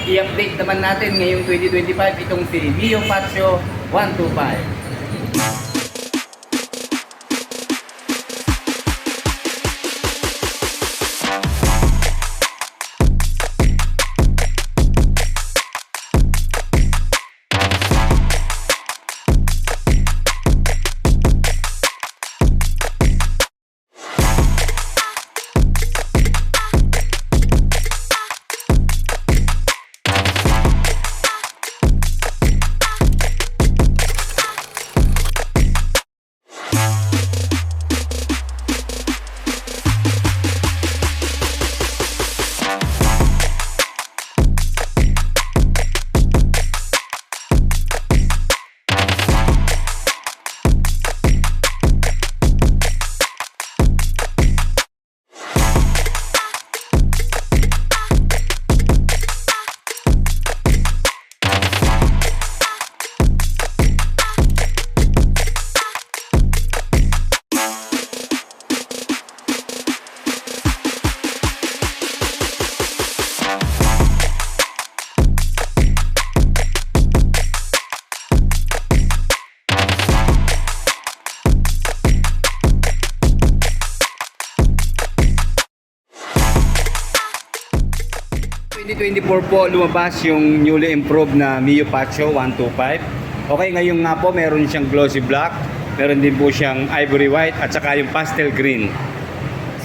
i-update naman natin ngayong 2025 itong si Mio Pacho 125. In 2024 po lumabas yung newly improved na Mio Pacho 125. Okay, ngayon nga po meron siyang glossy black, meron din po siyang ivory white at saka yung pastel green.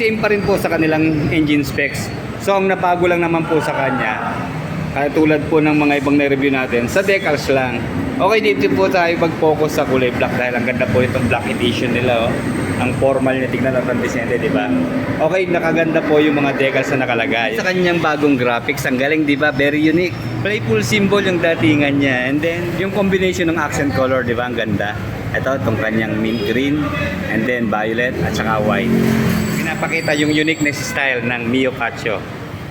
Same pa rin po sa kanilang engine specs. So ang nabago lang naman po sa kanya, tulad po ng mga ibang na-review natin, sa decals lang. Okay, dito po tayo mag-focus sa kulay black dahil ang ganda po itong black edition nila. Oh. Ang formal na tignan ng Transcende, di ba? Okay, nakaganda po yung mga decals na nakalagay. Sa kanyang bagong graphics, ang galing, di ba? Very unique. Playful symbol yung datingan niya. And then, yung combination ng accent color, di ba? Ang ganda. Ito, itong kanyang mint green, and then violet, at saka white. Pinapakita yung uniqueness style ng Mio Pacho.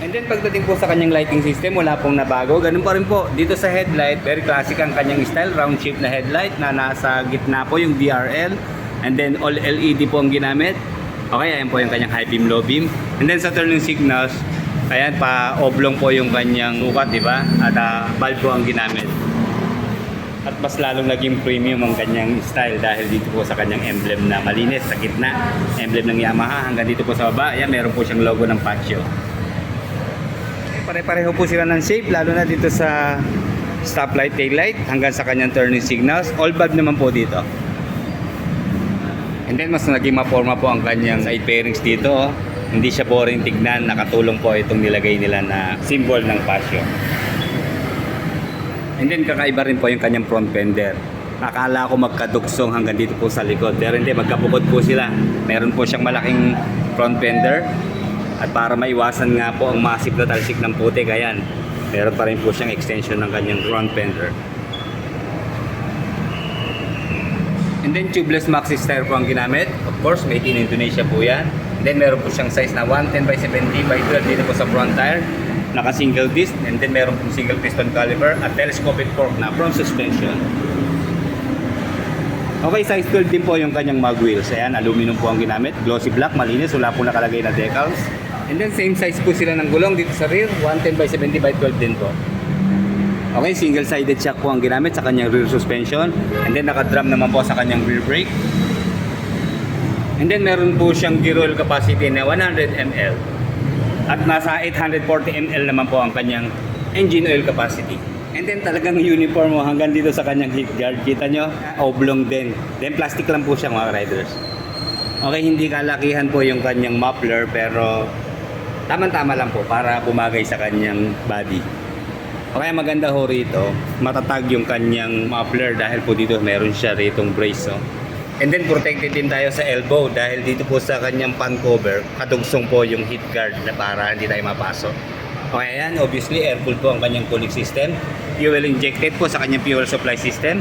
And then, pagdating po sa kanyang lighting system, wala pong nabago. Ganun pa rin po. Dito sa headlight, very classic ang kanyang style. Round shape na headlight na nasa gitna po yung DRL. And then all LED po ang ginamit. Okay, ayan po yung kanyang high beam, low beam. And then sa turning signals, ayan pa oblong po yung kanyang sukat, di ba? At bulb po ang ginamit. At mas lalong naging premium ang kanyang style dahil dito po sa kanyang emblem na malinis sa gitna. Emblem ng Yamaha hanggang dito po sa baba. Ayan, meron po siyang logo ng Pacho. Pare-pareho po sila ng shape, lalo na dito sa stoplight, taillight, hanggang sa kanyang turning signals. All bulb naman po dito. And then mas naging maporma po ang kanyang side pairings dito. Oh. Hindi siya boring tignan, nakatulong po itong nilagay nila na symbol ng Pacho. And then kakaiba rin po yung kanyang front fender. Akala ko magkadugsong hanggang dito po sa likod, pero hindi, magkabukod po sila. Meron po siyang malaking front fender. At para maiwasan nga po ang massive na talsik ng putik, ayan, meron pa rin po siyang extension ng kanyang front fender. And then tubeless maxi styre po ang ginamit. Of course, made in Indonesia po yan. And then meron po siyang size na 110x70x12 dito po sa front tire. Naka single disc. And then meron po single piston caliper at telescopic fork na front suspension. Okay, size 12 din po yung kanyang mag wheels. Ayan, aluminum po ang ginamit. Glossy black, malinis. Wala po nakalagay na decals. And then same size po sila ng gulong dito sa rear. 110x70x12 din po. Okay, single-sided shock po ang ginamit sa kanyang rear suspension. And then naka-drum naman po sa kanyang rear brake. And then meron po siyang gear oil capacity na 100 ml. At nasa 840 ml naman po ang kanyang engine oil capacity. And then talagang uniform mo hanggang dito sa kanyang heat guard. Kita nyo, oblong din. Then plastic lang po siya mga riders. Okay, hindi kalakihan po yung kanyang muffler pero tama-tama lang po para bumagay sa kanyang body. Kaya maganda ho rito, matatag yung kanyang muffler dahil po dito meron siya ritong brace. Oh. And then protected din tayo sa elbow dahil dito po sa kanyang pan cover, kadugsong po yung heat guard na para hindi tayo mapasok. Okay, yan, obviously air-cooled po ang kanyang cooling system. Fuel injected po sa kanyang fuel supply system.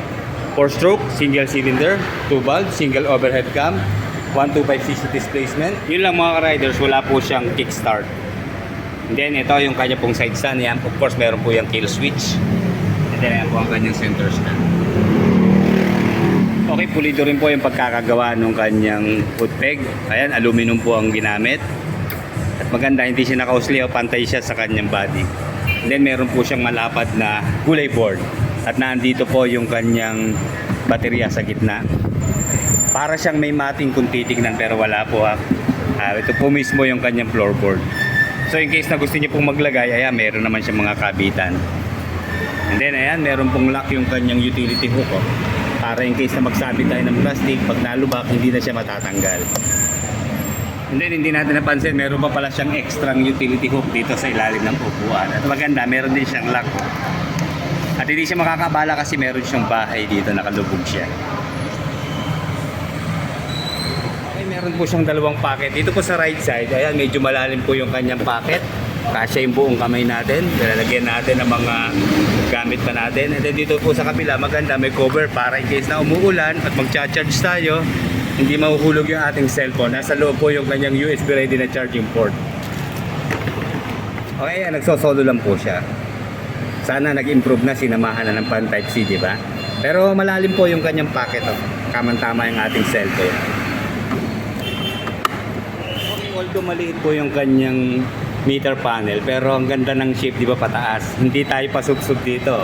4-stroke, single cylinder, 2 valve, single overhead cam, 125cc displacement. Yun lang mga riders, wala po siyang kickstart. And then ito yung kanya pong side stand. Yan, of course meron po yung kill switch. And then yan po ang kanyang center stand. Okay, pulido rin po yung pagkakagawa ng kanyang foot peg. Ayan, aluminum po ang ginamit. At maganda, hindi siya nakausli o pantay siya sa kanyang body. And then meron po siyang malapad na kulay board. At nandito po yung kanyang baterya sa gitna. Para siyang may mating kung titignan pero wala po ha. Ito po mismo yung kanyang floorboard. So in case na gusto niyo pong maglagay, ayan, meron naman siyang mga kabitan. And then ayan, meron pong lock yung kanyang utility hook oh. Para in case na magsabit tayo ng plastic, pag nalubak, hindi na siya matatanggal. And then hindi natin napansin, meron pa pala siyang extra utility hook dito sa ilalim ng upuan. At maganda, meron din siyang lock. At hindi siya makakabala kasi meron siyang bahay dito, nakalubog siya. Okay, meron po siyang dalawang pocket. Dito po sa right side, ayan, medyo malalim po yung kanyang pocket. Kasya yung buong kamay natin. Lalagyan natin ng mga gamit pa natin. And then dito po sa kabila, maganda, may cover para in case na umuulan at magcha-charge tayo, hindi mahuhulog yung ating cellphone. Nasa loob po yung kanyang USB ready na charging port. Okay, nagsosolo lang po siya. Sana nag-improve na, sinamahan na ng pan type C, di ba? Pero malalim po yung kanyang pocket. Oh. Kamang-tama yung ating cellphone. Okay, although maliit po yung kanyang meter panel, pero ang ganda ng shape, di ba, pataas. Hindi tayo pasubsob dito.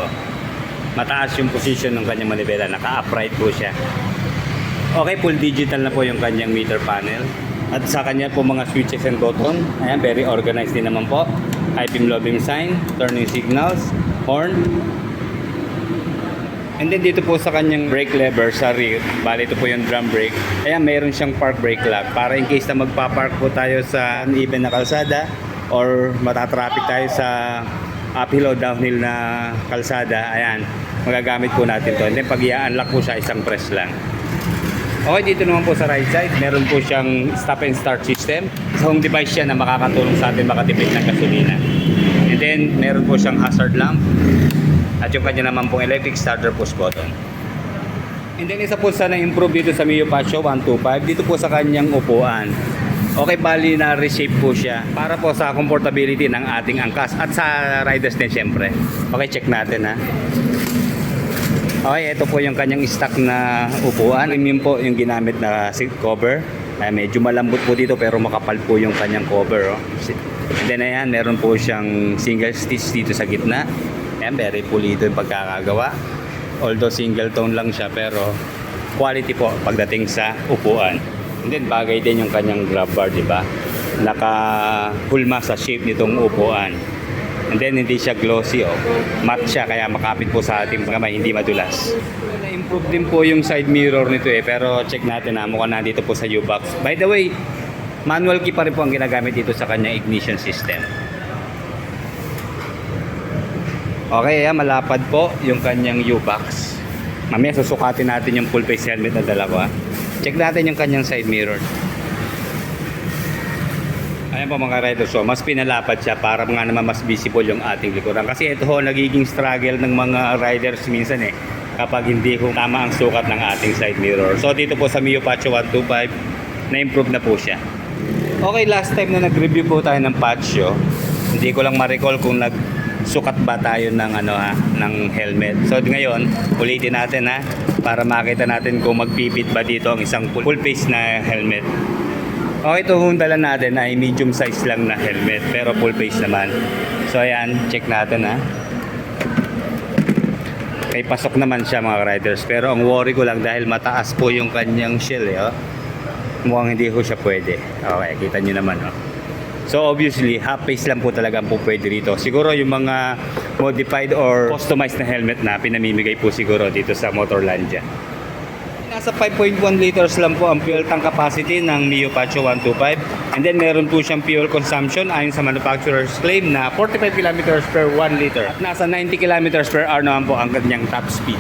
Mataas yung position ng kanyang manibela. Naka-upright po siya. Okay, full digital na po yung kanyang meter panel. At sa kanya po mga switches and button, ayan, very organized din naman po. High beam, low beam sign, turning signals, horn. And then dito po sa kanyang brake lever sa rear, bali ito po yung drum brake. Ayan, mayroon siyang park brake lock para in case na magpa-park po tayo sa uneven na kalsada or matatraffic tayo sa uphill o downhill na kalsada. Ayan, magagamit po natin to. And then pag i-unlock po siya, isang press lang. Okay, dito naman po sa right side, meron po siyang stop and start system. Sa home device siya na makakatulong sa atin makatipid ng gasolina. And then, meron po siyang hazard lamp. At yung kanya naman pong electric starter push button. And then, isa po sa na-improve dito sa Mio Pacho 125, dito po sa kanyang upuan. Okay, bali na reshape po siya para po sa comfortability ng ating angkas at sa riders din syempre. Okay, check natin ha. Okay, ito po yung kanyang stock na upuan. Premium po yung ginamit na seat cover. Medyo malambot po dito pero makapal po yung kanyang cover. Oh. And then ayan, meron po siyang single stitch dito sa gitna. Ayan, very pulido yung pagkakagawa. Although single tone lang siya pero quality po pagdating sa upuan. And then bagay din yung kanyang grab bar, di ba? Naka-hulma sa shape nitong upuan. And then hindi siya glossy, oh. Matte siya kaya makapit po sa ating kamay, hindi madulas. Na-improve din po yung side mirror nito pero check natin na mukhang nandito po sa U-box. By the way, manual key pa rin po ang ginagamit dito sa kanyang ignition system. Okay, malapad po yung kanyang U-box. Mamaya susukatin natin yung full face helmet na dala ko. Check natin yung kanyang side mirror. Ayan po mga riders, so mas pinalapad siya para nga naman mas visible yung ating likuran. Kasi ito ho, nagiging struggle ng mga riders minsan kapag hindi ho tama ang sukat ng ating side mirror. So dito po sa Mio Pacho 125, na-improve na po siya. Okay, last time na nag-review po tayo ng Pacho, hindi ko lang ma-recall kung nagsukat ba tayo ng ng helmet. So ngayon, ulitin natin para makita natin kung magpipit ba dito ang isang full face na helmet. Okay, ito yung dala natin ay medium size lang na helmet pero full face naman. So ayan, check natin Kay pasok naman siya mga riders pero ang worry ko lang dahil mataas po yung kanyang shell mukhang hindi ko siya pwede. Okay, kita nyo naman So obviously, half face lang po talaga po pwede rito. Siguro yung mga modified or customized na helmet na pinamimigay po siguro dito sa Motorlandia. Nasa 5.1 liters lang po ang fuel tank capacity ng Mio Pacho 125. And then meron po siyang fuel consumption ayon sa manufacturer's claim na 45 kilometers per 1 liter. At nasa 90 kilometers per hour naman po ang kanyang top speed.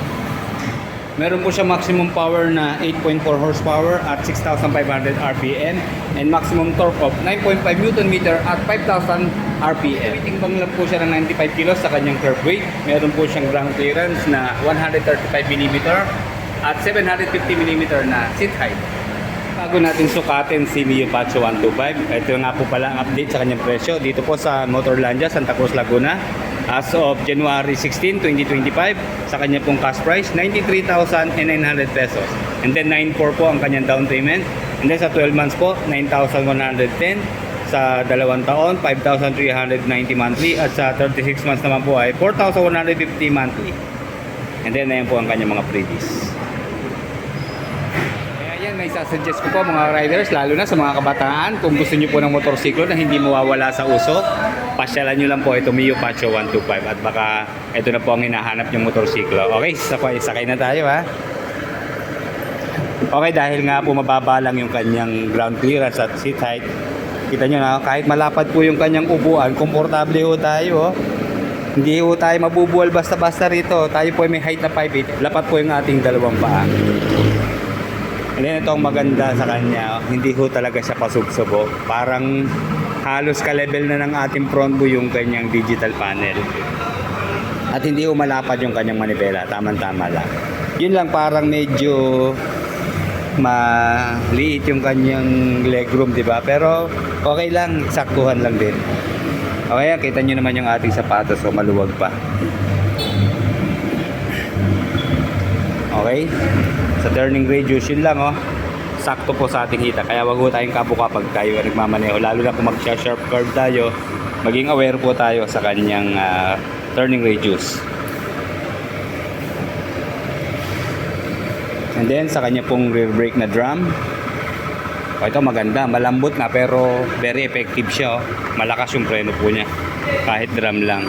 Meron po siyang maximum power na 8.4 horsepower at 6,500 RPM and maximum torque of 9.5 Newton meter at 5,000 RPM. Timbang lang po siya ng 95 kilos sa kanyang curb weight. Meron po siyang ground clearance na 135mm at 750mm na seat height. Bago natin sukatin si Mio Pacho 125, ito nga po pala ang update sa kanyang presyo dito po sa Motorlandia, Santa Cruz, Laguna. As of January 16, 2025, sa kanya pong cash price, 93,900 pesos. And then 9.4 po ang kanyang down payment. And then sa 12 months po, 9,110. Sa 2 taon, 5,390 monthly. At sa 36 months naman po ay 4,150 monthly. And then, ayan po ang kanyang mga freebies. Kaya yan, may sasuggest ko po mga riders, lalo na sa mga kabataan, kung gusto nyo po ng motorsiklo na hindi mawawala sa uso, pasyalan nyo lang po ito, Mio Pacho 125. At baka ito na po ang hinahanap yung motorsiklo. Okay, sakay na tayo ha. Okay, dahil nga po mababa lang yung kanyang ground clearance at seat height, kita nyo na, kahit malapad po yung kanyang upuan, komportable ho tayo. Hindi ho tayo mabubuwal basta-basta rito. Tayo po may height na 5'8". Lapat po yung ating dalawang paa. And then ito ang maganda sa kanya, hindi ho talaga siya pasubsobo. Parang halos ka-level na ng ating front view yung kanyang digital panel. At hindi ho malapad yung kanyang manibela. Tama-tama lang. Yun lang, parang medyo maliit yung kanyang legroom, di ba? Pero okay lang, saktuhan lang din. Okay, kita nyo naman yung ating sapatos, so maluwag pa. Okay, sa turning radius yun lang, oh. Sakto po sa ating hita, kaya wag po tayong kabuka pag tayo nagmamaneho, lalo na kung mag-sharp curve tayo, maging aware po tayo sa kanyang turning radius. And then sa kanya pong rear brake na drum, ito maganda, malambot na pero very effective siya, oh. Malakas yung preno po niya kahit drum lang.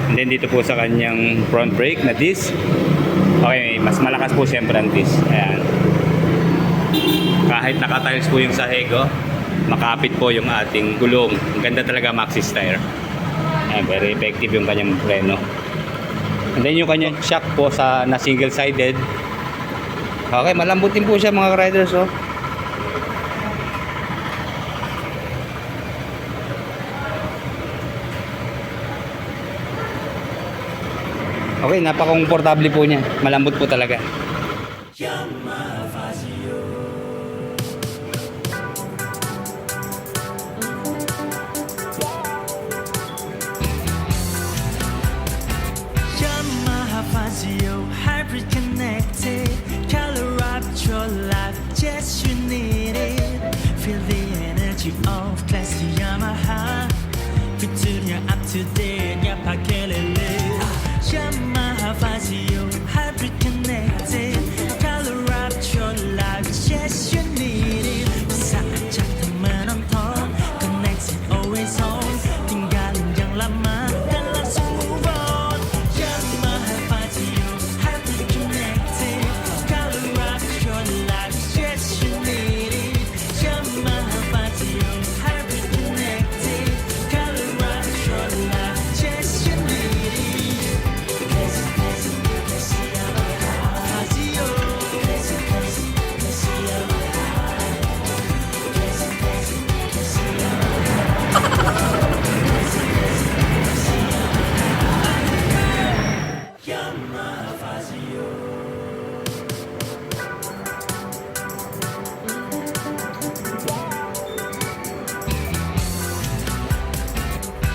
And then dito po sa kanyang front brake na disc, okay, mas malakas po siyempre ang disc. Ayan, kahit naka-tiles po yung sahig, oh, makapit po yung ating gulong. Ang ganda talaga Maxxis tire. Ayan, very effective yung kanyang preno. And then yung kanyang shock po na single sided, okay, malambot din po siya mga riders, oh. Okay, napaka-komportable po niya. Malambot po talaga. Yamaha Fazio hybrid connected, color up your life, just you need it. Feel the energy of classy Yamaha. Featuring up to date, yapakelele. Yamaha Fazio hybrid connected, color up your life, just you need it. Sajak teman nonton, connected always on, tinggalin yang lama dan langsung move on. Yamaha Fazio hybrid connected, color up your life, just you need it. Yamaha Fazio hybrid connected, color up your life, just you need it.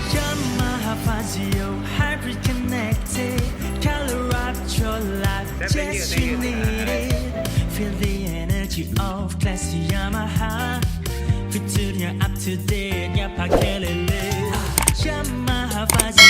Yamaha Fazio hybrid connected, color up your life, just you need it. Feel the energy of classy Yamaha. Featuring up to date, yapakelele. Yamaha Fazio.